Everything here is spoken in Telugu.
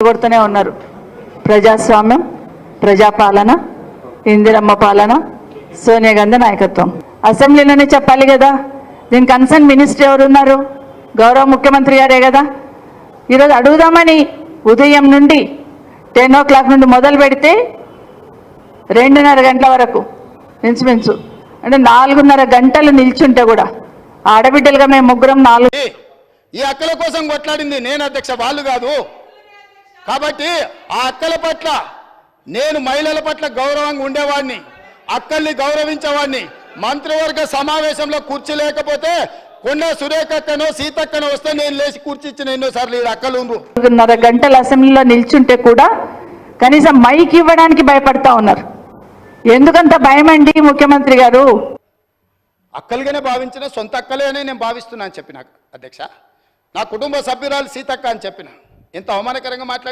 కొడుతూనే ఉన్నారు. ప్రజాస్వామ్యం, ప్రజాపాలన, ఇందిరమ్మ పాలన, సోనియా గాంధీ నాయకత్వం. అసెంబ్లీలోనే చెప్పాలి కదా. దీని కన్సర్న్ మినిస్టర్ ఎవరున్నారు? గౌరవ ముఖ్యమంత్రి గారే కదా. ఈరోజు అడుగుదామని ఉదయం నుండి 10 o'clock నుండి మొదలు పెడితే 2:30 గంటల వరకు మించుమించు అంటే 4:30 గంటలు నిల్చుంటే కూడా ఆడబిడ్డలుగా మేము ముగ్గురం 4 ఈ అక్కల కోసం కొట్లాడింది నేను అధ్యక్ష, వాళ్ళు కాదు. కాబట్టి ఆ అక్కల పట్ల నేను మహిళల పట్ల గౌరవంగా ఉండేవాడిని, అక్కల్ని గౌరవించేవాడిని. మంత్రివర్గ సమావేశంలో కుర్చీ లేకపోతే కొండ సురేఖక్కనో సీతక్కనో వస్తే నేను లేచి కూర్చిచ్చిన ఎన్నోసార్లు ఈ అక్కలు 4:30 గంటలు అసెంబ్లీలో నిల్చుంటే కూడా కనీసం మైక్ ఇవ్వడానికి భయపడతా ఉన్నారు. ఎందుకంత భయం అండి ముఖ్యమంత్రి గారు? అక్కలుగానే భావించిన సొంత అక్కలే అని నేను భావిస్తున్నాను చెప్పిన అధ్యక్ష. నా కుటుంబ సభ్యురాలు సీతక్క అని చెప్పిన. ఎంత అవమానకరంగా మాట్లాడి